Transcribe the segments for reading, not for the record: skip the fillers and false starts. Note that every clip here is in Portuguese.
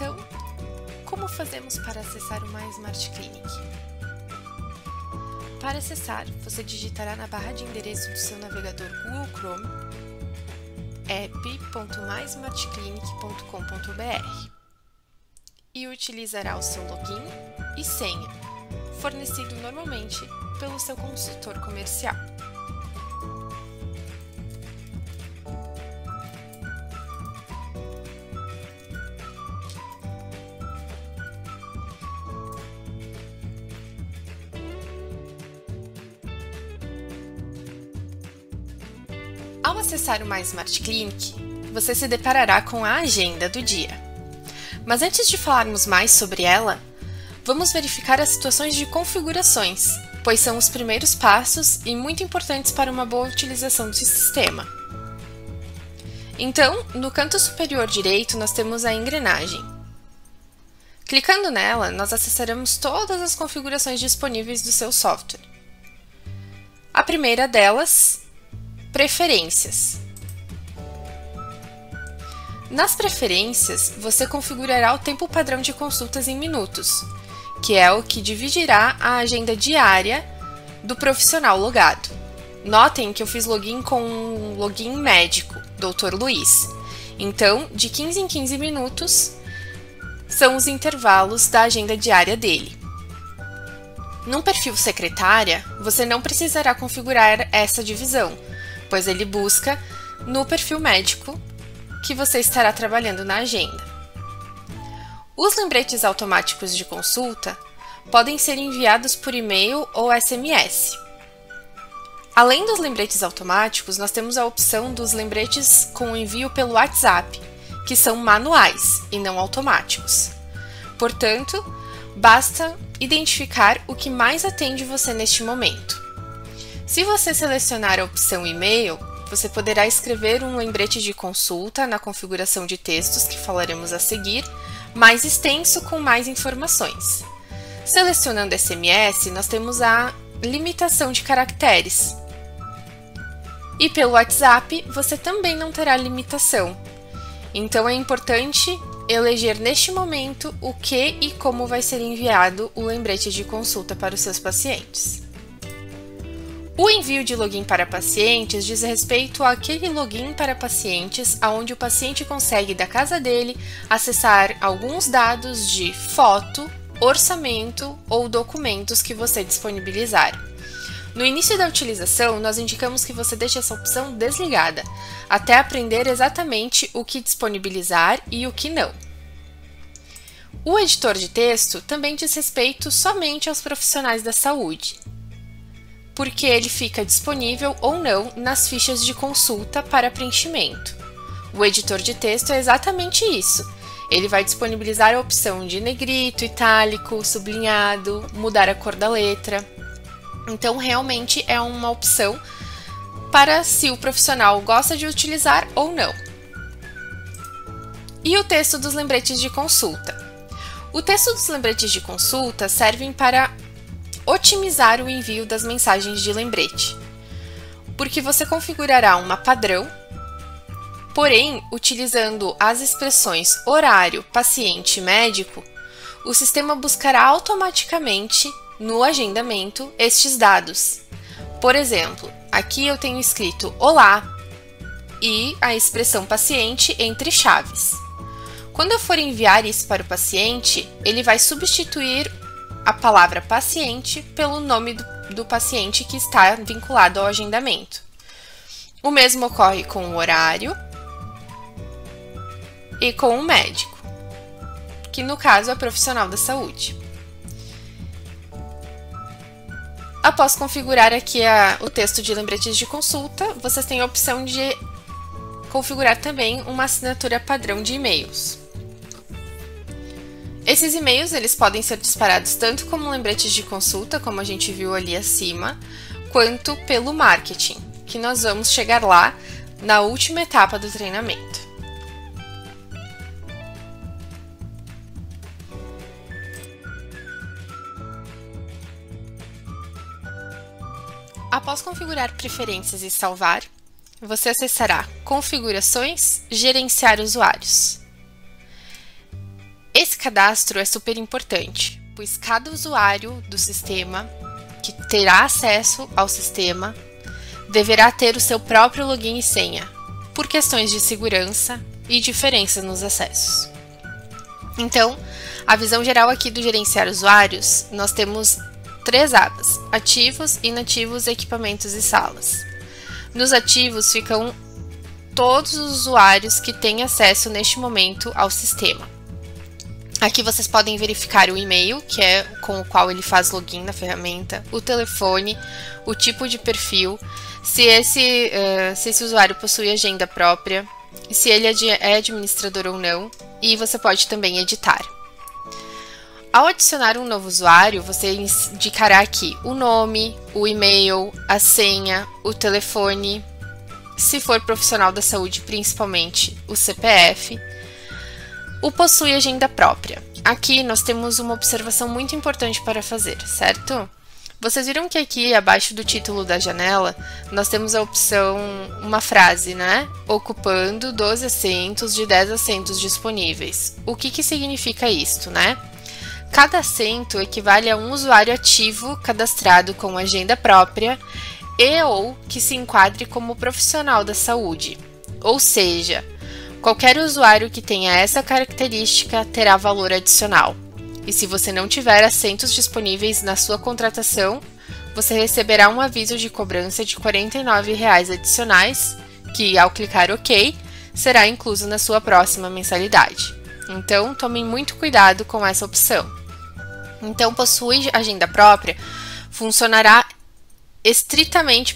Então, como fazemos para acessar o My Smart Clinic? Para acessar, você digitará na barra de endereço do seu navegador Google Chrome app.mysmartclinic.com.br e utilizará o seu login e senha, fornecido normalmente pelo seu consultor comercial. Ao acessar o My Smart Clinic, você se deparará com a agenda do dia. Mas antes de falarmos mais sobre ela, vamos verificar as situações de configurações, pois são os primeiros passos e muito importantes para uma boa utilização do sistema. Então, no canto superior direito, nós temos a engrenagem. Clicando nela, nós acessaremos todas as configurações disponíveis do seu software. A primeira delas, Preferências. Nas preferências, você configurará o tempo padrão de consultas em minutos, que é o que dividirá a agenda diária do profissional logado. Notem que eu fiz login com um login médico, Dr. Luiz. Então, de 15 em 15 minutos são os intervalos da agenda diária dele. Num perfil secretária, você não precisará configurar essa divisão, pois ele busca no perfil médico que você estará trabalhando na agenda. Os lembretes automáticos de consulta podem ser enviados por e-mail ou SMS. Além dos lembretes automáticos, nós temos a opção dos lembretes com envio pelo WhatsApp, que são manuais e não automáticos. Portanto, basta identificar o que mais atende você neste momento. Se você selecionar a opção e-mail, você poderá escrever um lembrete de consulta na configuração de textos que falaremos a seguir, mais extenso com mais informações. Selecionando SMS, nós temos a limitação de caracteres. E pelo WhatsApp, você também não terá limitação. Então é importante eleger neste momento o que e como vai ser enviado o lembrete de consulta para os seus pacientes. O envio de login para pacientes diz respeito àquele login para pacientes onde o paciente consegue da casa dele acessar alguns dados de foto, orçamento ou documentos que você disponibilizar. No início da utilização, nós indicamos que você deixe essa opção desligada, até aprender exatamente o que disponibilizar e o que não. O editor de texto também diz respeito somente aos profissionais da saúde, porque ele fica disponível ou não nas fichas de consulta para preenchimento. O editor de texto é exatamente isso. Ele vai disponibilizar a opção de negrito, itálico, sublinhado, mudar a cor da letra. Então, realmente é uma opção para se o profissional gosta de utilizar ou não. E o texto dos lembretes de consulta? O texto dos lembretes de consulta servem para otimizar o envio das mensagens de lembrete, porque você configurará uma padrão, porém, utilizando as expressões horário, paciente e médico, o sistema buscará automaticamente no agendamento estes dados. Por exemplo, aqui eu tenho escrito olá e a expressão paciente entre chaves. Quando eu for enviar isso para o paciente, ele vai substituir a palavra paciente pelo nome do paciente que está vinculado ao agendamento. O mesmo ocorre com o horário e com o médico, que no caso é profissional da saúde. Após configurar aqui o texto de lembretes de consulta, vocês têm a opção de configurar também uma assinatura padrão de e-mails. Esses e-mails eles podem ser disparados tanto como lembretes de consulta, como a gente viu ali acima, quanto pelo marketing, que nós vamos chegar lá na última etapa do treinamento. Após configurar preferências e salvar, você acessará Configurações, Gerenciar usuários. Esse cadastro é super importante, pois cada usuário do sistema que terá acesso ao sistema deverá ter o seu próprio login e senha, por questões de segurança e diferença nos acessos. Então, a visão geral aqui do gerenciar usuários, nós temos 3 abas: ativos, inativos, equipamentos e salas. Nos ativos ficam todos os usuários que têm acesso neste momento ao sistema. Aqui vocês podem verificar o e-mail, que é com o qual ele faz login na ferramenta, o telefone, o tipo de perfil, se esse usuário possui agenda própria, se ele é administrador ou não, e você pode também editar. Ao adicionar um novo usuário, você indicará aqui o nome, o e-mail, a senha, o telefone, se for profissional da saúde, principalmente o CPF. O possui agenda própria. Aqui nós temos uma observação muito importante para fazer, certo? Vocês viram que aqui, abaixo do título da janela, nós temos a opção, uma frase, né? Ocupando 12 assentos de 10 assentos disponíveis. O que significa isto, né? Cada assento equivale a um usuário ativo cadastrado com agenda própria e ou que se enquadre como profissional da saúde. Ou seja, qualquer usuário que tenha essa característica terá valor adicional. E se você não tiver assentos disponíveis na sua contratação, você receberá um aviso de cobrança de R$ 49,00 adicionais, que ao clicar OK, será incluso na sua próxima mensalidade. Então, tomem muito cuidado com essa opção. Então, possui agenda própria, funcionará estritamente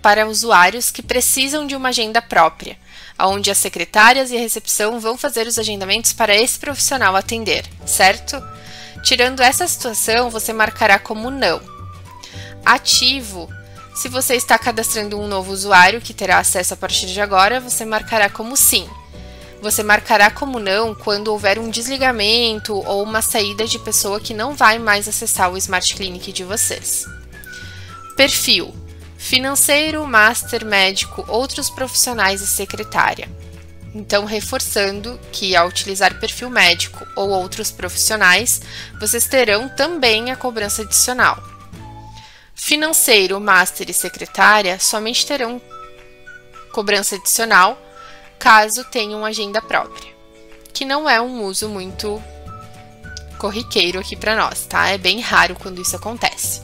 para usuários que precisam de uma agenda própria, onde as secretárias e a recepção vão fazer os agendamentos para esse profissional atender, certo? Tirando essa situação, você marcará como não. Ativo, se você está cadastrando um novo usuário que terá acesso a partir de agora, você marcará como sim. Você marcará como não quando houver um desligamento ou uma saída de pessoa que não vai mais acessar o Smart Clinic de vocês. Perfil: financeiro, master, médico, outros profissionais e secretária. Então, reforçando que ao utilizar perfil médico ou outros profissionais, vocês terão também a cobrança adicional. Financeiro, master e secretária somente terão cobrança adicional caso tenham agenda própria, que não é um uso muito corriqueiro aqui para nós, tá? É bem raro quando isso acontece.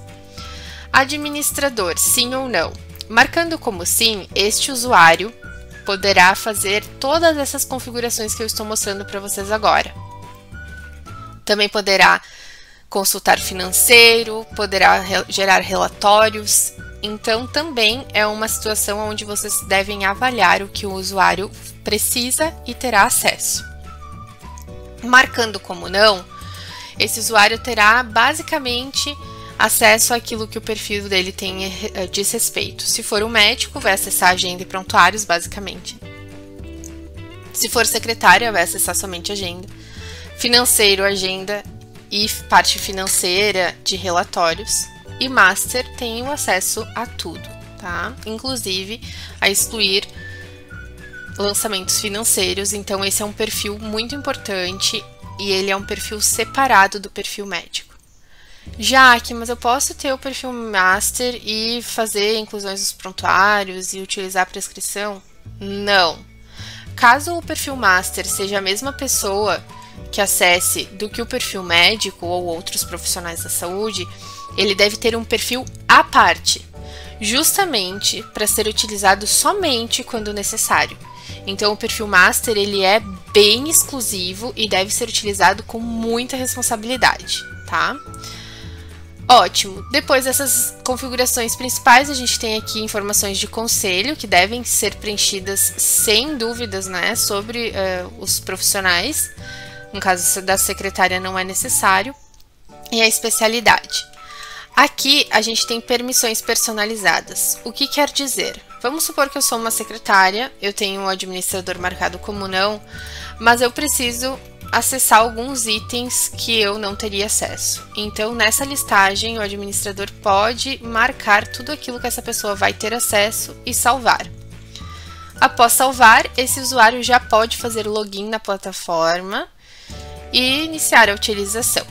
Administrador, sim ou não? Marcando como sim, este usuário poderá fazer todas essas configurações que eu estou mostrando para vocês agora. Também poderá consultar financeiro, poderá gerar relatórios. Então, também é uma situação onde vocês devem avaliar o que o usuário precisa e terá acesso. Marcando como não, esse usuário terá basicamente acesso àquilo que o perfil dele tem diz respeito. Se for um médico, vai acessar a agenda e prontuários, basicamente. Se for secretária, vai acessar somente agenda. Financeiro, agenda e parte financeira de relatórios. E master tem o acesso a tudo, tá? Inclusive a excluir lançamentos financeiros. Então, esse é um perfil muito importante e ele é um perfil separado do perfil médico. Jaque, mas eu posso ter o perfil master e fazer inclusões dos prontuários e utilizar a prescrição? Não. Caso o perfil master seja a mesma pessoa que acesse do que o perfil médico ou outros profissionais da saúde, ele deve ter um perfil à parte, justamente para ser utilizado somente quando necessário. Então, o perfil master ele é bem exclusivo e deve ser utilizado com muita responsabilidade, tá? Ótimo! Depois dessas configurações principais, a gente tem aqui informações de conselho que devem ser preenchidas sem dúvidas, né, sobre os profissionais. No caso da secretária não é necessário. E a especialidade. Aqui a gente tem permissões personalizadas. O que quer dizer? Vamos supor que eu sou uma secretária, eu tenho um administrador marcado como não, mas eu preciso acessar alguns itens que eu não teria acesso. Então, nessa listagem, o administrador pode marcar tudo aquilo que essa pessoa vai ter acesso e salvar. Após salvar, esse usuário já pode fazer login na plataforma e iniciar a utilização.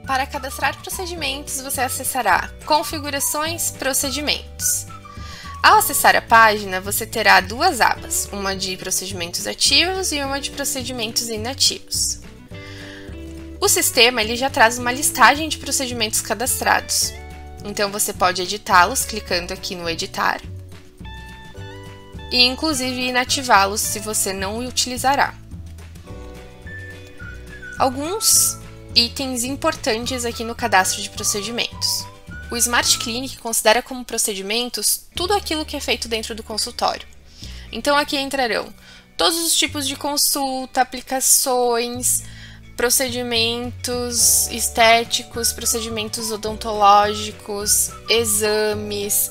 Para cadastrar procedimentos, você acessará Configurações, Procedimentos. Ao acessar a página, você terá duas abas, uma de procedimentos ativos e uma de procedimentos inativos. O sistema ele já traz uma listagem de procedimentos cadastrados, então você pode editá-los clicando aqui no Editar e inclusive inativá-los se você não o utilizará. Alguns itens importantes aqui no cadastro de procedimentos. O Smart Clinic considera como procedimentos tudo aquilo que é feito dentro do consultório. Então aqui entrarão todos os tipos de consulta, aplicações, procedimentos estéticos, procedimentos odontológicos, exames,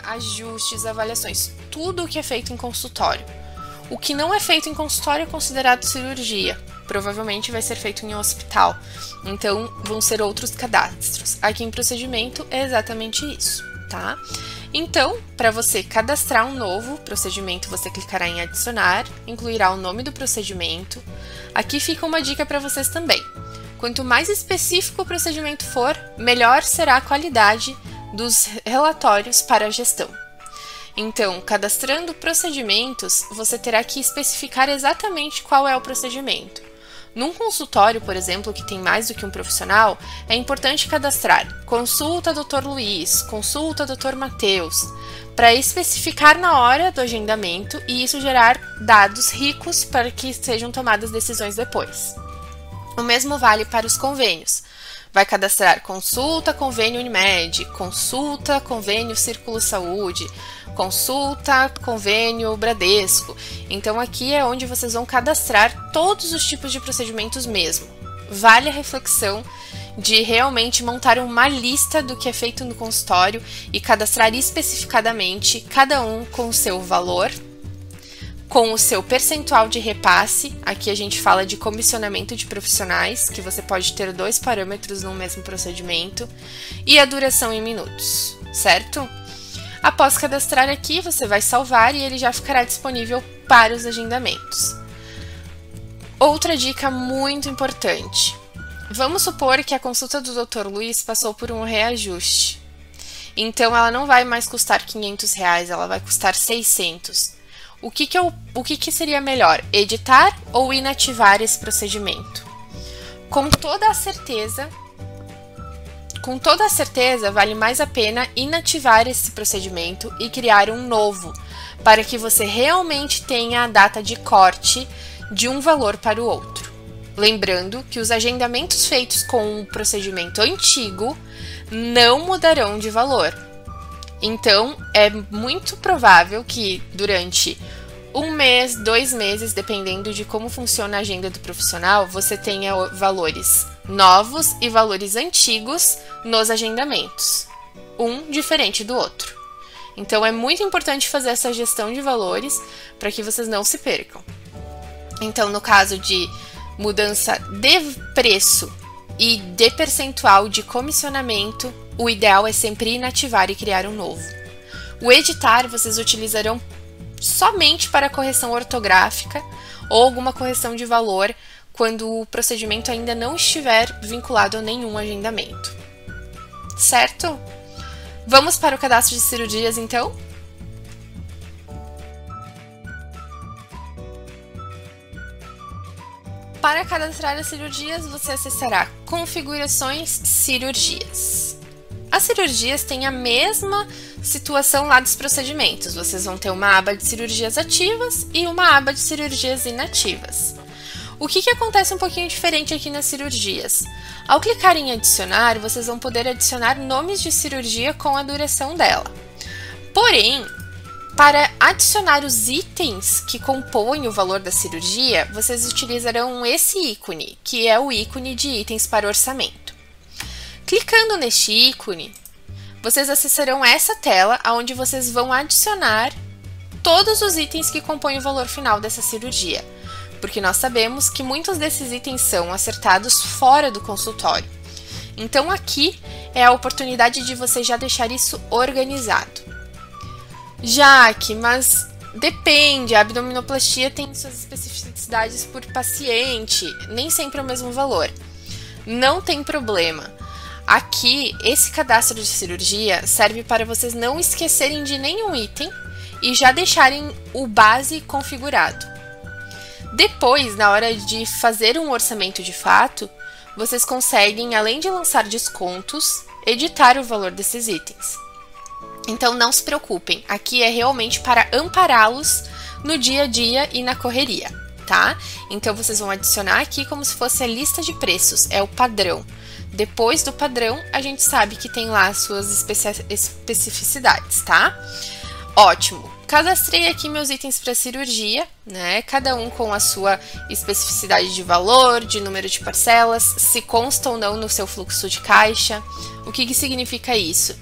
ajustes, avaliações, tudo o que é feito em consultório. O que não é feito em consultório é considerado cirurgia. Provavelmente vai ser feito em um hospital, então vão ser outros cadastros. Aqui em procedimento é exatamente isso, tá? Então, para você cadastrar um novo procedimento, você clicará em adicionar, incluirá o nome do procedimento. Aqui fica uma dica para vocês também. Quanto mais específico o procedimento for, melhor será a qualidade dos relatórios para a gestão. Então, cadastrando procedimentos, você terá que especificar exatamente qual é o procedimento. Num consultório, por exemplo, que tem mais do que um profissional, é importante cadastrar consulta Dr. Luiz, consulta Dr. Matheus, para especificar na hora do agendamento e isso gerar dados ricos para que sejam tomadas decisões depois. O mesmo vale para os convênios. Vai cadastrar consulta, convênio Unimed, consulta, convênio Círculo Saúde, consulta, convênio Bradesco. Então aqui é onde vocês vão cadastrar todos os tipos de procedimentos mesmo. Vale a reflexão de realmente montar uma lista do que é feito no consultório e cadastrar especificadamente cada um com o seu valor, com o seu percentual de repasse. Aqui a gente fala de comissionamento de profissionais, que você pode ter dois parâmetros no mesmo procedimento, e a duração em minutos, certo? Após cadastrar aqui, você vai salvar e ele já ficará disponível para os agendamentos. Outra dica muito importante. Vamos supor que a consulta do Dr. Luiz passou por um reajuste. Então, ela não vai mais custar R$500, ela vai custar R$600. O que seria melhor? Editar ou inativar esse procedimento? Com toda a certeza, vale mais a pena inativar esse procedimento e criar um novo, para que você realmente tenha a data de corte de um valor para o outro. Lembrando que os agendamentos feitos com o procedimento antigo não mudarão de valor. Então, é muito provável que durante um mês, 2 meses, dependendo de como funciona a agenda do profissional, você tenha valores novos e valores antigos nos agendamentos, um diferente do outro. Então, é muito importante fazer essa gestão de valores para que vocês não se percam. Então, no caso de mudança de preço e de percentual de comissionamento, o ideal é sempre inativar e criar um novo. O editar vocês utilizarão somente para correção ortográfica ou alguma correção de valor quando o procedimento ainda não estiver vinculado a nenhum agendamento. Certo? Vamos para o cadastro de cirurgias, então? Para cadastrar as cirurgias, você acessará Configurações, Cirurgias. As cirurgias têm a mesma situação lá dos procedimentos. Vocês vão ter uma aba de cirurgias ativas e uma aba de cirurgias inativas. O que acontece um pouquinho diferente aqui nas cirurgias? Ao clicar em adicionar, vocês vão poder adicionar nomes de cirurgia com a duração dela. Porém, para adicionar os itens que compõem o valor da cirurgia, vocês utilizarão esse ícone, que é o ícone de itens para orçamento. Clicando neste ícone, vocês acessarão essa tela onde vocês vão adicionar todos os itens que compõem o valor final dessa cirurgia, porque nós sabemos que muitos desses itens são acertados fora do consultório. Então aqui é a oportunidade de você já deixar isso organizado. Jaque, mas depende, a abdominoplastia tem suas especificidades por paciente, nem sempre é o mesmo valor. Não tem problema. Aqui, esse cadastro de cirurgia serve para vocês não esquecerem de nenhum item e já deixarem o base configurado. Depois, na hora de fazer um orçamento de fato, vocês conseguem, além de lançar descontos, editar o valor desses itens. Então não se preocupem, aqui é realmente para ampará-los no dia a dia e na correria, tá? Então vocês vão adicionar aqui como se fosse a lista de preços, é o padrão. Depois do padrão, a gente sabe que tem lá as suas especificidades, tá? Ótimo! Cadastrei aqui meus itens para cirurgia, né? Cada um com a sua especificidade de valor, de número de parcelas, se consta ou não no seu fluxo de caixa. O que significa isso?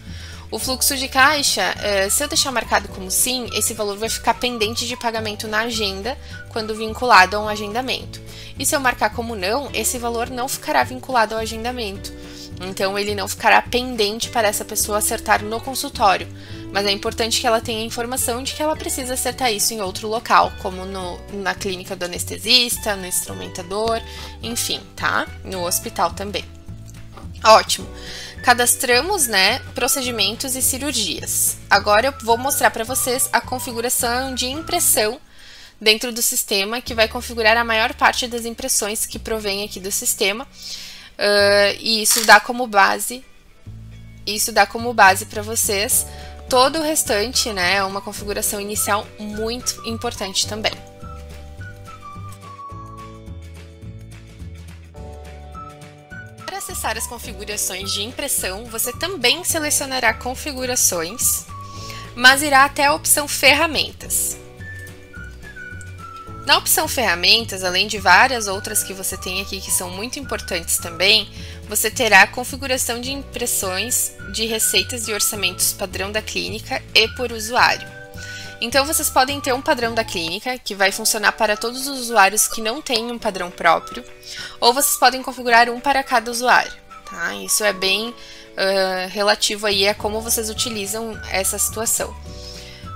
O fluxo de caixa, se eu deixar marcado como sim, esse valor vai ficar pendente de pagamento na agenda quando vinculado a um agendamento. E se eu marcar como não, esse valor não ficará vinculado ao agendamento. Então, ele não ficará pendente para essa pessoa acertar no consultório. Mas é importante que ela tenha a informação de que ela precisa acertar isso em outro local, como na clínica do anestesista, no instrumentador, enfim, tá? No hospital também. Ótimo! Cadastramos, né, procedimentos e cirurgias. Agora eu vou mostrar para vocês a configuração de impressão dentro do sistema, que vai configurar a maior parte das impressões que provém aqui do sistema. E isso dá como base para vocês. Todo o restante, né, é uma configuração inicial muito importante também. Para acessar as configurações de impressão, você também selecionará configurações, mas irá até a opção ferramentas. Na opção ferramentas, além de várias outras que você tem aqui que são muito importantes também, você terá a configuração de impressões de receitas e orçamentos padrão da clínica e por usuário. Então vocês podem ter um padrão da clínica, que vai funcionar para todos os usuários que não têm um padrão próprio, ou vocês podem configurar um para cada usuário, tá? Isso é bem relativo aí a como vocês utilizam essa situação.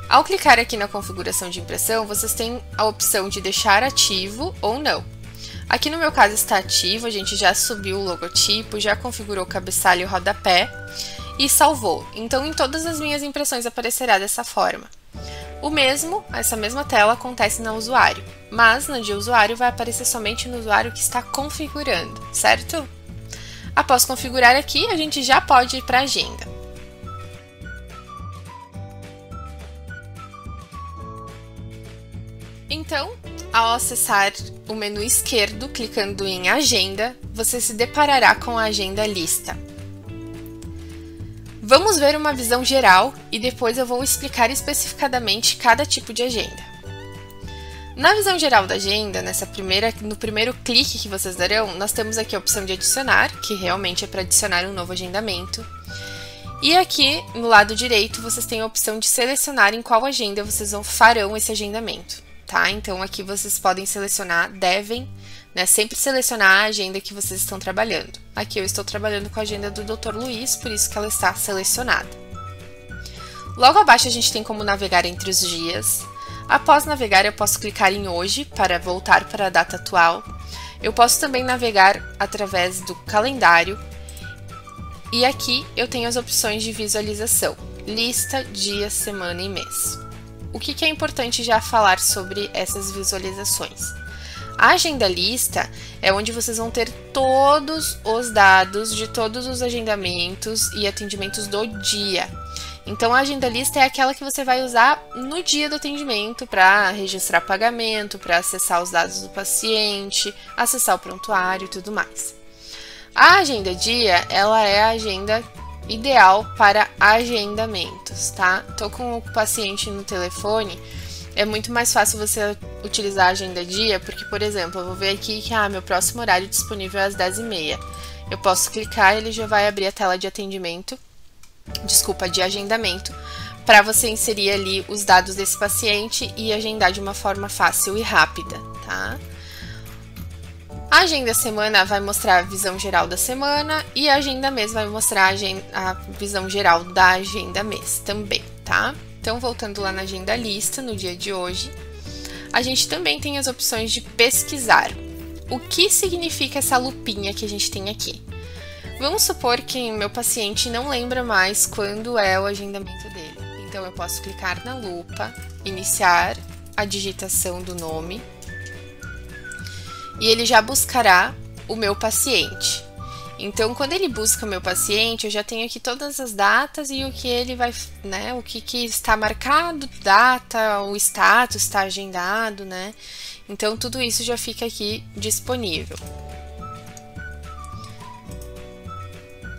Ao clicar aqui na configuração de impressão, vocês têm a opção de deixar ativo ou não. Aqui no meu caso está ativo, a gente já subiu o logotipo, já configurou o cabeçalho e o rodapé e salvou. Então, em todas as minhas impressões aparecerá dessa forma. Essa mesma tela acontece na usuário, mas na de usuário vai aparecer somente no usuário que está configurando, certo? Após configurar aqui, a gente já pode ir para a agenda. Então, ao acessar o menu esquerdo, clicando em Agenda, você se deparará com a agenda lista. Vamos ver uma visão geral e depois eu vou explicar especificadamente cada tipo de agenda. Na visão geral da agenda, no primeiro clique que vocês darão, nós temos aqui a opção de adicionar, que realmente é para adicionar um novo agendamento. E aqui, no lado direito, vocês têm a opção de selecionar em qual agenda vocês farão esse agendamento. Tá? Então, aqui vocês podem selecionar, devem, né, sempre selecionar a agenda que vocês estão trabalhando. Aqui eu estou trabalhando com a agenda do Dr. Luiz, por isso que ela está selecionada. Logo abaixo a gente tem como navegar entre os dias. Após navegar, eu posso clicar em hoje para voltar para a data atual. Eu posso também navegar através do calendário. E aqui eu tenho as opções de visualização, lista, dia, semana e mês. O que é importante já falar sobre essas visualizações? A agenda lista é onde vocês vão ter todos os dados de todos os agendamentos e atendimentos do dia. Então, a agenda lista é aquela que você vai usar no dia do atendimento para registrar pagamento, para acessar os dados do paciente, acessar o prontuário e tudo mais. A agenda dia, ela é a agenda ideal para agendamentos, tá? Tô com o paciente no telefone, é muito mais fácil você utilizar a agenda dia, porque, por exemplo, eu vou ver aqui que meu próximo horário disponível é às 10h30. Eu posso clicar e ele já vai abrir a tela de atendimento, de agendamento, para você inserir ali os dados desse paciente e agendar de uma forma fácil e rápida, tá? A agenda semana vai mostrar a visão geral da semana e a agenda mês vai mostrar a visão geral da agenda mês também, tá? Então, voltando lá na agenda lista, no dia de hoje, a gente também tem as opções de pesquisar. O que significa essa lupinha que a gente tem aqui? Vamos supor que meu paciente não lembra mais quando é o agendamento dele. Então, eu posso clicar na lupa, iniciar a digitação do nome e ele já buscará o meu paciente. Então, quando ele busca o meu paciente, eu já tenho aqui todas as datas e o que ele vai, né, o que está marcado, data, o status está agendado, né? Então, tudo isso já fica aqui disponível.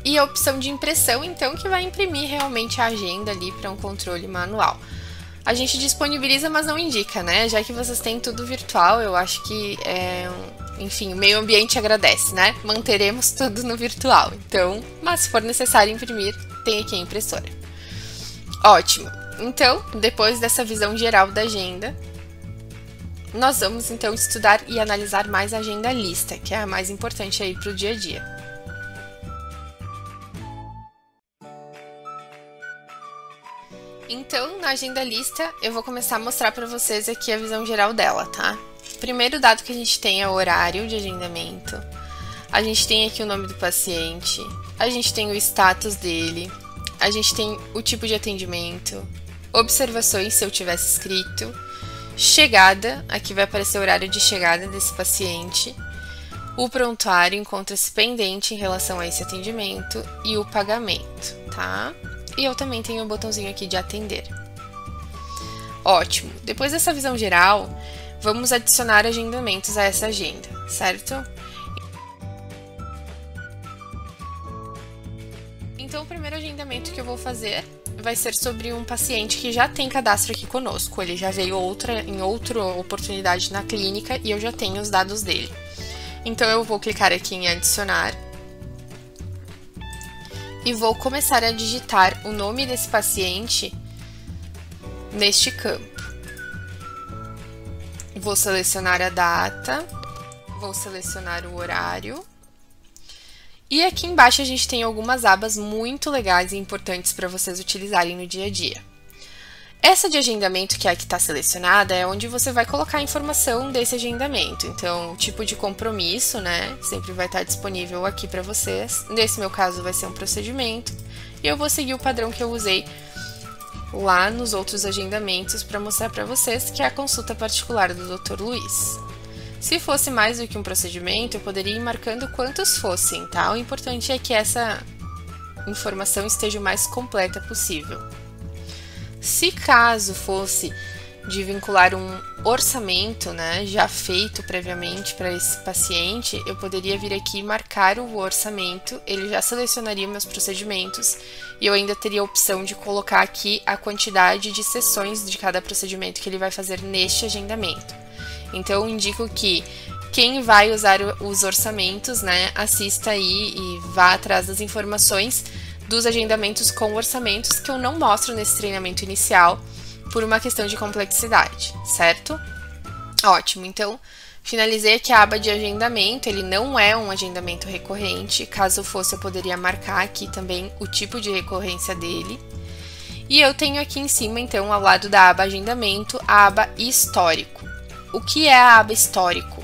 E a opção de impressão, então, que vai imprimir realmente a agenda ali para um controle manual. A gente disponibiliza, mas não indica, né? Já que vocês têm tudo virtual, eu acho que, enfim, o meio ambiente agradece, né? Manteremos tudo no virtual. Então, mas se for necessário imprimir, tem aqui a impressora. Ótimo! Então, depois dessa visão geral da agenda, nós vamos então estudar e analisar mais a agenda lista, que é a mais importante aí para o dia a dia. Então, na agenda lista, eu vou começar a mostrar para vocês aqui a visão geral dela, tá? Primeiro dado que a gente tem é o horário de agendamento. A gente tem aqui o nome do paciente, a gente tem o status dele, a gente tem o tipo de atendimento, observações se eu tivesse escrito, chegada, aqui vai aparecer o horário de chegada desse paciente, o prontuário encontra-se pendente em relação a esse atendimento e o pagamento, tá? E eu também tenho o botãozinho aqui de atender. Ótimo! Depois dessa visão geral, vamos adicionar agendamentos a essa agenda, certo? Então, o primeiro agendamento que eu vou fazer vai ser sobre um paciente que já tem cadastro aqui conosco. Ele já veio em outra oportunidade na clínica e eu já tenho os dados dele. Então, eu vou clicar aqui em adicionar e vou começar a digitar o nome desse paciente neste campo. Vou selecionar a data, vou selecionar o horário. E aqui embaixo a gente tem algumas abas muito legais e importantes para vocês utilizarem no dia a dia. Essa de agendamento, que é a que está selecionada, é onde você vai colocar a informação desse agendamento. Então, o tipo de compromisso, né, sempre vai estar disponível aqui para vocês. Nesse meu caso, vai ser um procedimento. E eu vou seguir o padrão que eu usei lá nos outros agendamentos para mostrar para vocês, que é a consulta particular do Dr. Luiz. Se fosse mais do que um procedimento, eu poderia ir marcando quantos fossem, tá? O importante é que essa informação esteja o mais completa possível. Se caso fosse de vincular um orçamento, né, já feito previamente para esse paciente, eu poderia vir aqui e marcar o orçamento, ele já selecionaria meus procedimentos e eu ainda teria a opção de colocar aqui a quantidade de sessões de cada procedimento que ele vai fazer neste agendamento. Então, eu indico que quem vai usar os orçamentos, né, assista aí e vá atrás das informações dos agendamentos com orçamentos que eu não mostro nesse treinamento inicial por uma questão de complexidade, certo? Ótimo, então finalizei aqui a aba de agendamento, ele não é um agendamento recorrente, caso fosse eu poderia marcar aqui também o tipo de recorrência dele. E eu tenho aqui em cima, então, ao lado da aba agendamento, a aba histórico. O que é a aba histórico?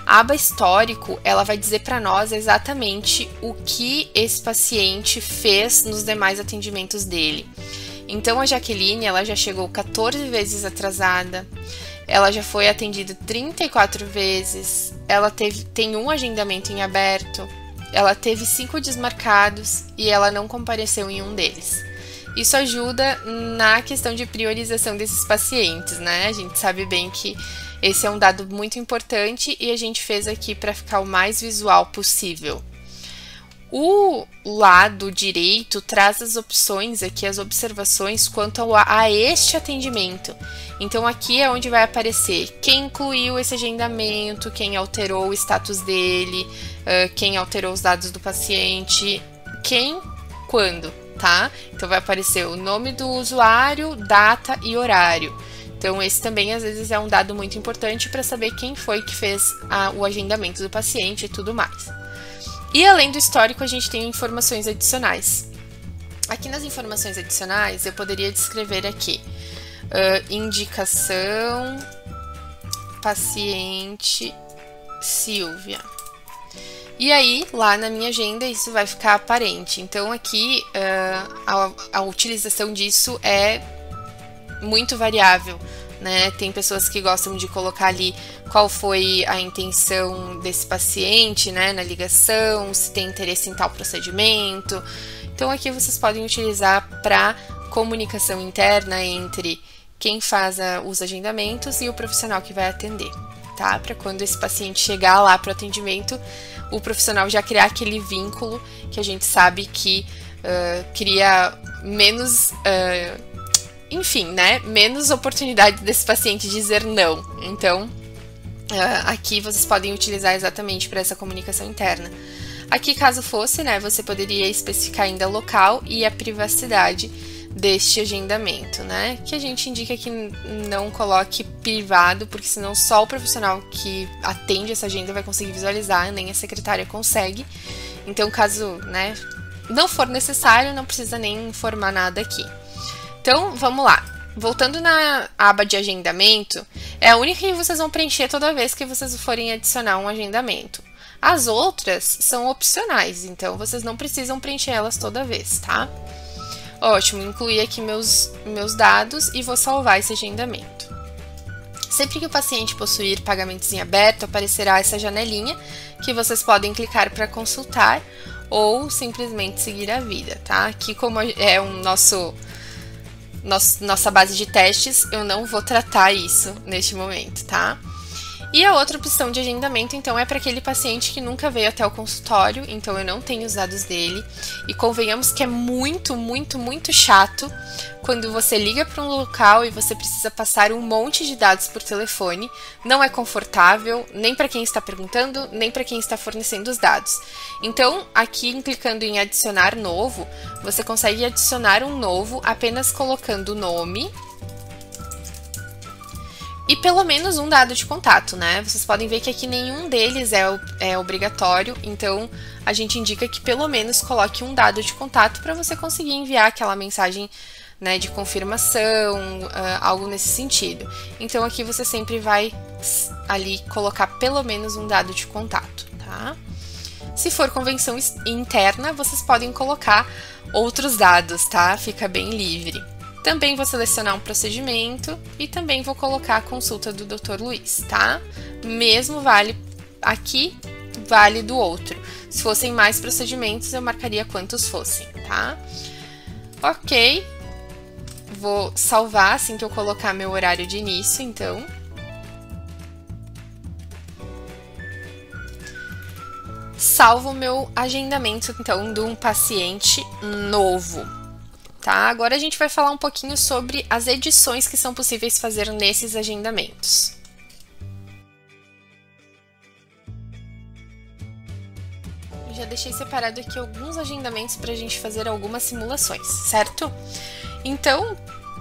A aba histórico, ela vai dizer para nós exatamente o que esse paciente fez nos demais atendimentos dele. Então, a Jaqueline, ela já chegou 14 vezes atrasada, ela já foi atendida 34 vezes, ela tem um agendamento em aberto, ela teve 5 desmarcados e ela não compareceu em um deles. Isso ajuda na questão de priorização desses pacientes, né? A gente sabe bem que esse é um dado muito importante e a gente fez aqui para ficar o mais visual possível. O lado direito traz as opções aqui, as observações quanto a este atendimento. Então, aqui é onde vai aparecer quem incluiu esse agendamento, quem alterou o status dele, quem alterou os dados do paciente, quando, tá? Então, vai aparecer o nome do usuário, data e horário. Então, esse também, às vezes, é um dado muito importante para saber quem foi que fez o agendamento do paciente e tudo mais. E, além do histórico, a gente tem informações adicionais. Aqui nas informações adicionais, eu poderia descrever aqui indicação paciente Silvia. E aí, lá na minha agenda, isso vai ficar aparente. Então, aqui, a utilização disso é muito variável, né? Tem pessoas que gostam de colocar ali qual foi a intenção desse paciente, né, na ligação, se tem interesse em tal procedimento. Então, aqui vocês podem utilizar para comunicação interna entre quem faz os agendamentos e o profissional que vai atender, tá? Para quando esse paciente chegar lá para o atendimento, o profissional já criar aquele vínculo que a gente sabe que cria menos, enfim, né? Menos oportunidade desse paciente dizer não. Então, aqui vocês podem utilizar exatamente para essa comunicação interna. Aqui, caso fosse, né, você poderia especificar ainda o local e a privacidade deste agendamento, né? Que a gente indica que não coloque privado, porque senão só o profissional que atende essa agenda vai conseguir visualizar, nem a secretária consegue. Então, caso, né, não for necessário, não precisa nem informar nada aqui. Então, vamos lá. Voltando na aba de agendamento, é a única que vocês vão preencher toda vez que vocês forem adicionar um agendamento. As outras são opcionais, então vocês não precisam preencher elas toda vez, tá? Ótimo, incluí aqui meus dados e vou salvar esse agendamento. Sempre que o paciente possuir pagamentos em aberto, aparecerá essa janelinha que vocês podem clicar para consultar ou simplesmente seguir a vida, tá? Aqui, como é nossa base de testes, eu não vou tratar isso neste momento, tá? E a outra opção de agendamento, então, é para aquele paciente que nunca veio até o consultório, então eu não tenho os dados dele. E convenhamos que é muito, muito, muito chato quando você liga para um local e você precisa passar um monte de dados por telefone. Não é confortável, nem para quem está perguntando, nem para quem está fornecendo os dados. Então, aqui, clicando em adicionar novo, você consegue adicionar um novo apenas colocando o nome e pelo menos um dado de contato, né? Vocês podem ver que aqui nenhum deles é obrigatório, então a gente indica que pelo menos coloque um dado de contato para você conseguir enviar aquela mensagem, né, de confirmação, algo nesse sentido. Então aqui você sempre vai ali colocar pelo menos um dado de contato, tá? Se for convenção interna, vocês podem colocar outros dados, tá? Fica bem livre. Também vou selecionar um procedimento e também vou colocar a consulta do Dr. Luiz, tá? Mesmo vale aqui, vale do outro. Se fossem mais procedimentos, eu marcaria quantos fossem, tá? Ok. Vou salvar assim que eu colocar meu horário de início, então. Salvo o meu agendamento, então, de um paciente novo. Tá? Agora a gente vai falar um pouquinho sobre as edições que são possíveis fazer nesses agendamentos. Eu já deixei separado aqui alguns agendamentos para a gente fazer algumas simulações, certo? Então,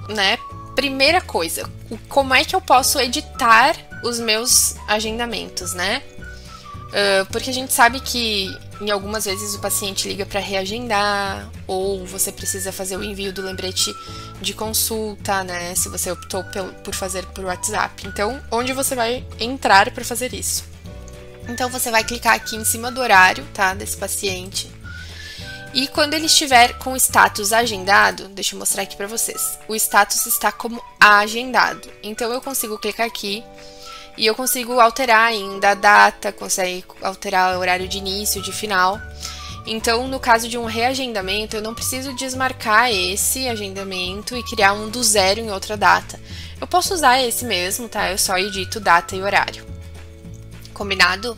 né, primeira coisa, como é que eu posso editar os meus agendamentos, né? Porque a gente sabe que em algumas vezes o paciente liga para reagendar, ou você precisa fazer o envio do lembrete de consulta, né? Se você optou por fazer por WhatsApp. Então, onde você vai entrar para fazer isso? Então, você vai clicar aqui em cima do horário, tá? Desse paciente. E quando ele estiver com o status agendado, deixa eu mostrar aqui para vocês. O status está como agendado. Então, eu consigo clicar aqui. E eu consigo alterar ainda a data, consigo alterar o horário de início, de final. Então, no caso de um reagendamento, eu não preciso desmarcar esse agendamento e criar um do zero em outra data. Eu posso usar esse mesmo, tá? Eu só edito data e horário. Combinado?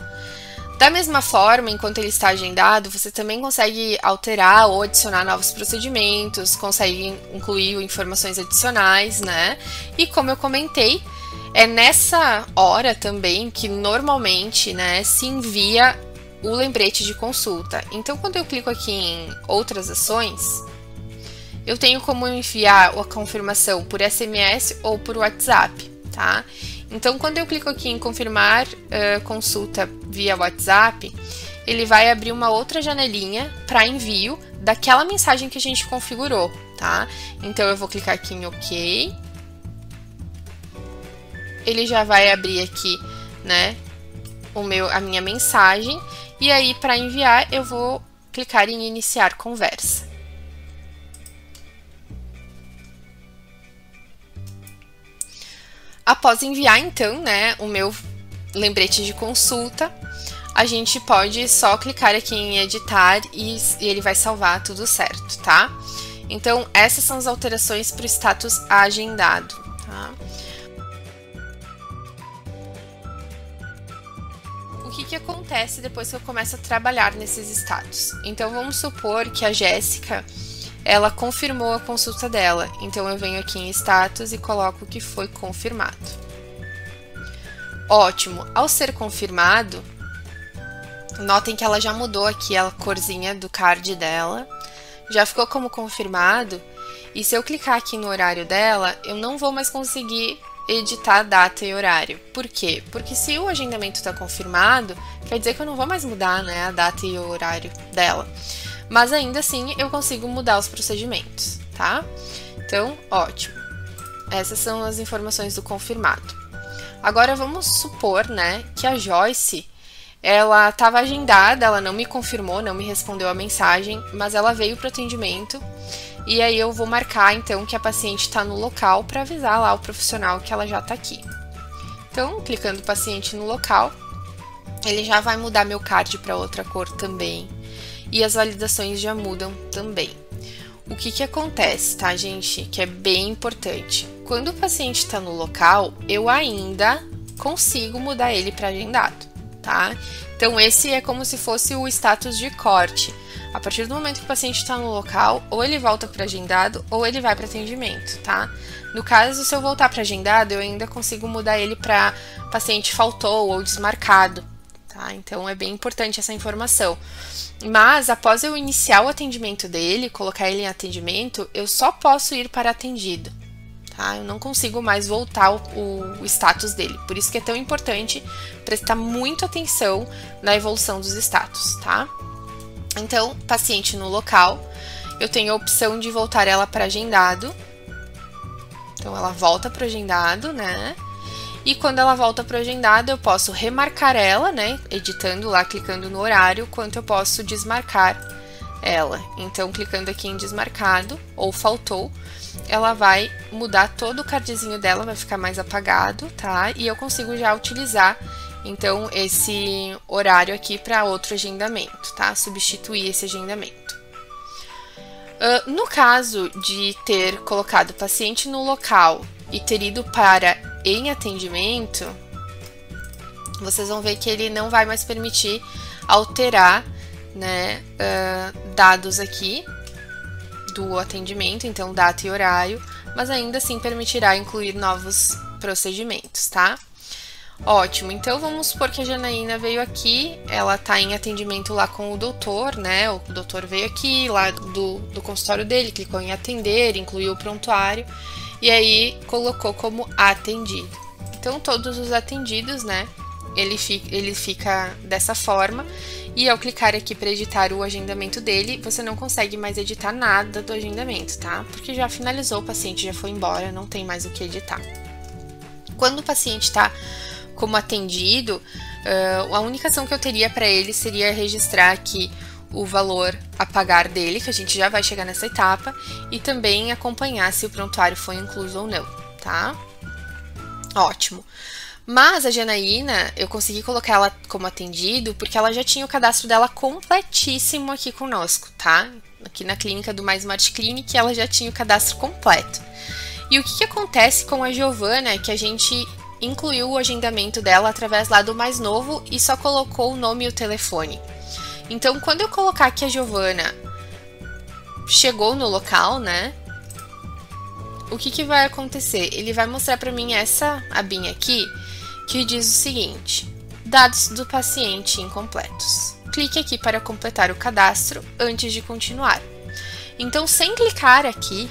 Da mesma forma, enquanto ele está agendado, você também consegue alterar ou adicionar novos procedimentos, consegue incluir informações adicionais, né? E como eu comentei, é nessa hora também que normalmente, né, se envia o lembrete de consulta. Então, quando eu clico aqui em outras ações, eu tenho como enviar a confirmação por SMS ou por WhatsApp, tá? Então, quando eu clico aqui em confirmar consulta via WhatsApp, ele vai abrir uma outra janelinha para envio daquela mensagem que a gente configurou, tá? Então, eu vou clicar aqui em OK. Ele já vai abrir aqui, né, a minha mensagem. E aí, para enviar, eu vou clicar em iniciar conversa. Após enviar, então, né, o meu lembrete de consulta, a gente pode só clicar aqui em editar e ele vai salvar tudo certo, tá? Então, essas são as alterações para o status agendado, tá? O que acontece depois que eu começo a trabalhar nesses status? Então, vamos supor que a Jéssica, ela confirmou a consulta dela. Então, eu venho aqui em status e coloco que foi confirmado. Ótimo! Ao ser confirmado, notem que ela já mudou aqui a corzinha do card dela. Já ficou como confirmado. E se eu clicar aqui no horário dela, eu não vou mais conseguir editar a data e horário. Por quê? Porque se o agendamento está confirmado, quer dizer que eu não vou mais mudar, né, a data e o horário dela. Mas ainda assim eu consigo mudar os procedimentos, tá? Então, ótimo. Essas são as informações do confirmado. Agora vamos supor, né, que a Joyce, ela estava agendada, ela não me confirmou, não me respondeu a mensagem, mas ela veio para o atendimento. E aí eu vou marcar, então, que a paciente está no local para avisar lá o profissional que ela já está aqui. Então, clicando paciente no local, ele já vai mudar meu card para outra cor também. E as validações já mudam também. O que acontece, tá, gente? Que é bem importante. Quando o paciente está no local, eu ainda consigo mudar ele para agendado, tá? Então, esse é como se fosse o status de corte. A partir do momento que o paciente está no local, ou ele volta para agendado, ou ele vai para atendimento, tá? No caso, se eu voltar para agendado, eu ainda consigo mudar ele para paciente faltou ou desmarcado, tá? Então, é bem importante essa informação. Mas, após eu iniciar o atendimento dele, colocar ele em atendimento, eu só posso ir para atendido, tá? Eu não consigo mais voltar o status dele. Por isso que é tão importante prestar muita atenção na evolução dos status, tá? Então, paciente no local, eu tenho a opção de voltar ela para agendado. Então, ela volta para o agendado, né? E quando ela volta para o agendado, eu posso remarcar ela, né? Editando lá, clicando no horário, quanto eu posso desmarcar ela. Então, clicando aqui em desmarcado, ou faltou, ela vai mudar todo o cardzinho dela, vai ficar mais apagado, tá? E eu consigo já utilizar, então, esse horário aqui para outro agendamento, tá? Substituir esse agendamento. No caso de ter colocado o paciente no local e ter ido para em atendimento, vocês vão ver que ele não vai mais permitir alterar, né, dados aqui do atendimento, então data e horário, mas ainda assim permitirá incluir novos procedimentos, tá? Ótimo, então vamos supor que a Janaína veio aqui, ela tá em atendimento lá com o doutor, né? O doutor veio aqui, lá do consultório dele, clicou em atender, incluiu o prontuário e aí colocou como atendido. Então, todos os atendidos, né? Ele fica dessa forma e ao clicar aqui para editar o agendamento dele, você não consegue mais editar nada do agendamento, tá? Porque já finalizou, o paciente já foi embora, não tem mais o que editar. Quando o paciente está como atendido, a única ação que eu teria para ele seria registrar aqui o valor a pagar dele, que a gente já vai chegar nessa etapa, e também acompanhar se o prontuário foi incluso ou não, tá? Ótimo. Mas a Janaína, eu consegui colocar ela como atendido porque ela já tinha o cadastro dela completíssimo aqui conosco, tá? Aqui na clínica do My Smart Clinic, ela já tinha o cadastro completo. E o que acontece com a Giovana é que a gente incluiu o agendamento dela através lá do mais novo e só colocou o nome e o telefone. Então, quando eu colocar que a Giovana chegou no local, né? O que vai acontecer? Ele vai mostrar para mim essa abinha aqui, que diz o seguinte: dados do paciente incompletos. Clique aqui para completar o cadastro antes de continuar. Então, sem clicar aqui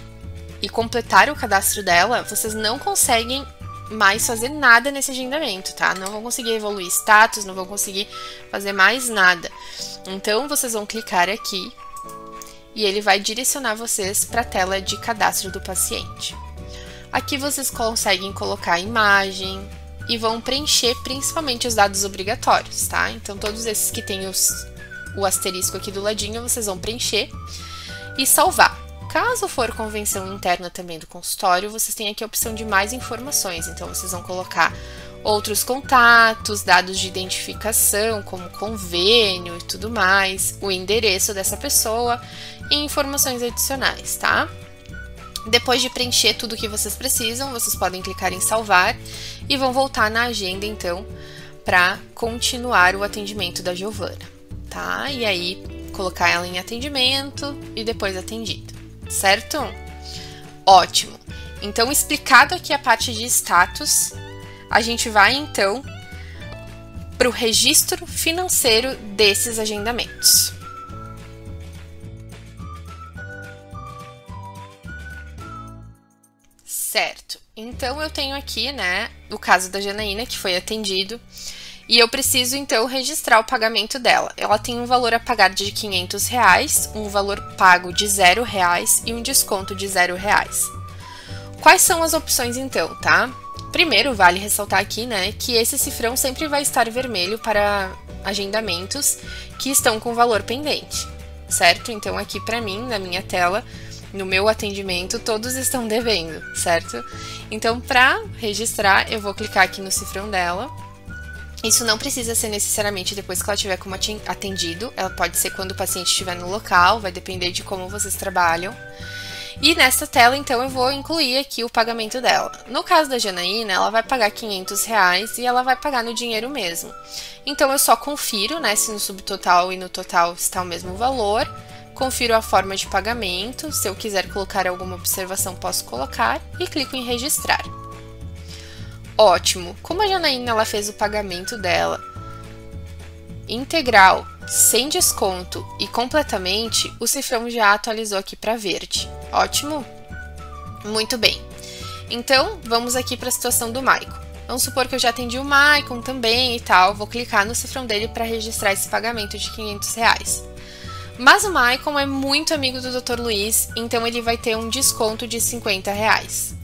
e completar o cadastro dela, vocês não conseguem mais fazer nada nesse agendamento, tá? Não vão conseguir evoluir status, não vão conseguir fazer mais nada. Então, vocês vão clicar aqui e ele vai direcionar vocês para a tela de cadastro do paciente. Aqui vocês conseguem colocar a imagem e vão preencher principalmente os dados obrigatórios, tá? Então, todos esses que tem o asterisco aqui do ladinho, vocês vão preencher e salvar. Caso for convenção interna também do consultório, vocês têm aqui a opção de mais informações. Então, vocês vão colocar outros contatos, dados de identificação, como convênio e tudo mais, o endereço dessa pessoa e informações adicionais, tá? Depois de preencher tudo o que vocês precisam, vocês podem clicar em salvar e vão voltar na agenda, então, para continuar o atendimento da Giovana, tá? E aí, colocar ela em atendimento e depois atendido. Certo? Ótimo! Então, explicado aqui a parte de status, a gente vai, então, para o registro financeiro desses agendamentos. Certo. Então, eu tenho aqui, né, o caso da Janaína, que foi atendido, e eu preciso, então, registrar o pagamento dela. Ela tem um valor a pagar de R$500, um valor pago de R$0 e um desconto de R$0. Quais são as opções, então, tá? Primeiro, vale ressaltar aqui, né, que esse cifrão sempre vai estar vermelho para agendamentos que estão com valor pendente, certo? Então, aqui para mim, na minha tela, no meu atendimento, todos estão devendo, certo? Então, para registrar, eu vou clicar aqui no cifrão dela. Isso não precisa ser necessariamente depois que ela tiver como atendido, ela pode ser quando o paciente estiver no local, vai depender de como vocês trabalham. E nessa tela, então, eu vou incluir aqui o pagamento dela. No caso da Janaína, ela vai pagar R$500 e ela vai pagar no dinheiro mesmo. Então, eu só confiro, né, se no subtotal e no total está o mesmo valor. Confiro a forma de pagamento, se eu quiser colocar alguma observação, posso colocar e clico em registrar. Ótimo! Como a Janaína ela fez o pagamento dela integral, sem desconto e completamente, o cifrão já atualizou aqui para verde. Ótimo? Muito bem. Então, vamos aqui para a situação do Maicon. Vamos supor que eu já atendi o Maicon também e tal, vou clicar no cifrão dele para registrar esse pagamento de R$500. Mas o Maicon é muito amigo do Dr. Luiz, então ele vai ter um desconto de R$50.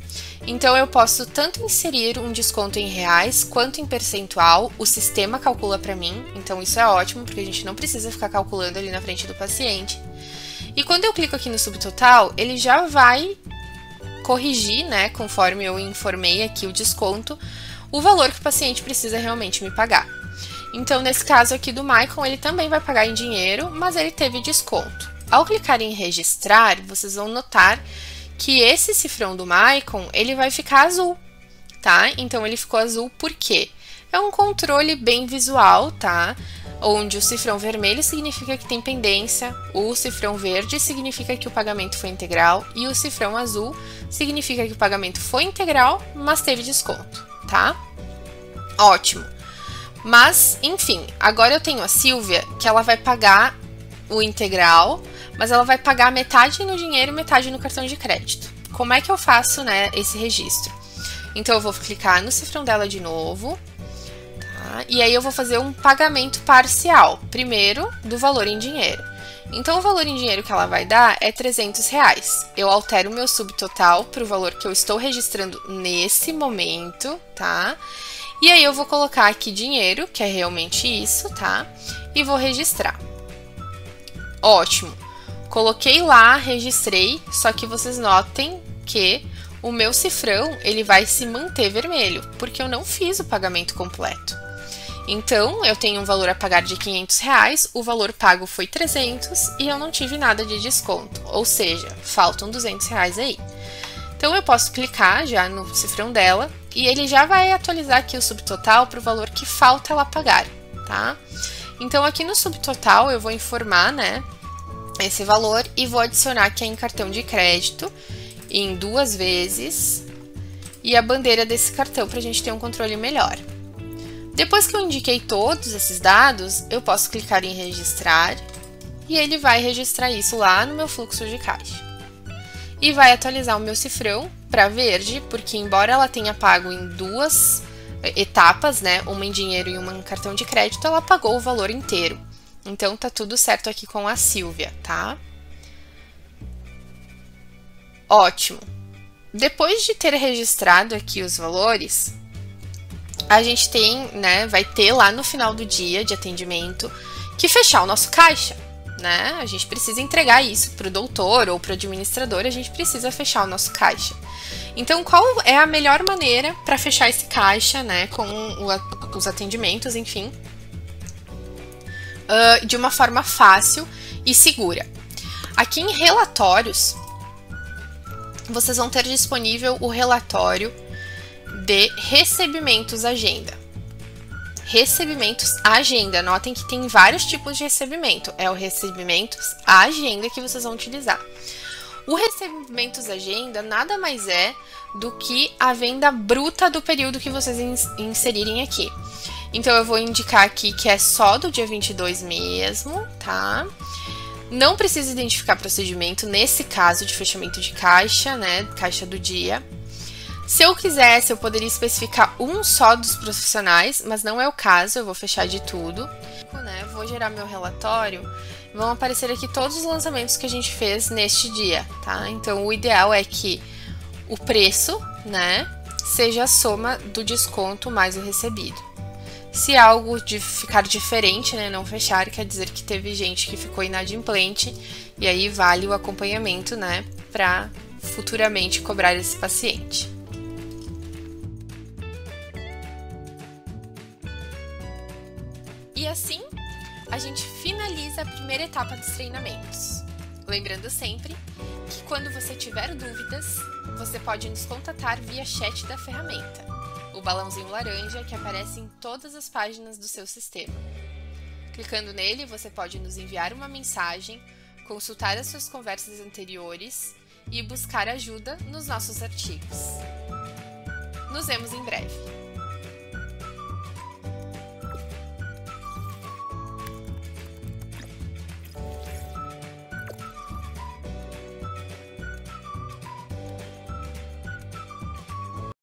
Então, eu posso tanto inserir um desconto em reais quanto em percentual, o sistema calcula para mim, então isso é ótimo, porque a gente não precisa ficar calculando ali na frente do paciente. E quando eu clico aqui no subtotal, ele já vai corrigir, né, conforme eu informei aqui o desconto, o valor que o paciente precisa realmente me pagar. Então, nesse caso aqui do Maicon, ele também vai pagar em dinheiro, mas ele teve desconto. Ao clicar em registrar, vocês vão notar que esse cifrão do Maicon, ele vai ficar azul, tá? Então, ele ficou azul por quê? É um controle bem visual, tá? Onde o cifrão vermelho significa que tem pendência, o cifrão verde significa que o pagamento foi integral e o cifrão azul significa que o pagamento foi integral, mas teve desconto, tá? Ótimo! Mas, enfim, agora eu tenho a Silvia, que ela vai pagar o integral, mas ela vai pagar metade no dinheiro e metade no cartão de crédito. Como é que eu faço, né, esse registro? Então, eu vou clicar no cifrão dela de novo, tá? E aí eu vou fazer um pagamento parcial, primeiro do valor em dinheiro. Então, o valor em dinheiro que ela vai dar é R$300. Eu altero o meu subtotal para o valor que eu estou registrando nesse momento, tá? E aí eu vou colocar aqui dinheiro, que é realmente isso, tá? E vou registrar. Ótimo! Coloquei lá, registrei, só que vocês notem que o meu cifrão, ele vai se manter vermelho, porque eu não fiz o pagamento completo. Então, eu tenho um valor a pagar de R$500, o valor pago foi 300 e eu não tive nada de desconto, ou seja, faltam R$200 aí. Então, eu posso clicar já no cifrão dela e ele já vai atualizar aqui o subtotal para o valor que falta ela pagar, tá? Então, aqui no subtotal eu vou informar, né, esse valor e vou adicionar aqui em cartão de crédito em 2 vezes e a bandeira desse cartão para a gente ter um controle melhor. Depois que eu indiquei todos esses dados, eu posso clicar em registrar e ele vai registrar isso lá no meu fluxo de caixa. E vai atualizar o meu cifrão para verde, porque embora ela tenha pago em 2 etapas, né, uma em dinheiro e uma em cartão de crédito, ela pagou o valor inteiro. Então tá tudo certo aqui com a Silvia, tá? Ótimo. Depois de ter registrado aqui os valores, a gente tem, né, vai ter lá no final do dia de atendimento que fechar o nosso caixa, né? A gente precisa entregar isso para o doutor ou para o administrador, a gente precisa fechar o nosso caixa. Então, qual é a melhor maneira para fechar esse caixa, né, com os atendimentos, enfim, de uma forma fácil e segura? Aqui em relatórios, vocês vão ter disponível o relatório de recebimentos agenda. Recebimentos agenda, notem que tem vários tipos de recebimento, é o recebimentos agenda que vocês vão utilizar. O recebimentos agenda nada mais é do que a venda bruta do período que vocês inserirem aqui. Então eu vou indicar aqui que é só do dia 22 mesmo, tá? Não precisa identificar procedimento nesse caso de fechamento de caixa, né, caixa do dia. Se eu quisesse, eu poderia especificar um só dos profissionais, mas não é o caso, eu vou fechar de tudo. Né? Vou gerar meu relatório, vão aparecer aqui todos os lançamentos que a gente fez neste dia, tá? Então, o ideal é que o preço, né, seja a soma do desconto mais o recebido. Se algo de ficar diferente, né, não fechar, quer dizer que teve gente que ficou inadimplente, e aí vale o acompanhamento, né, para futuramente cobrar esse paciente. E assim, a gente finaliza a primeira etapa dos treinamentos. Lembrando sempre que quando você tiver dúvidas, você pode nos contatar via chat da ferramenta, o balãozinho laranja que aparece em todas as páginas do seu sistema. Clicando nele, você pode nos enviar uma mensagem, consultar as suas conversas anteriores e buscar ajuda nos nossos artigos. Nos vemos em breve!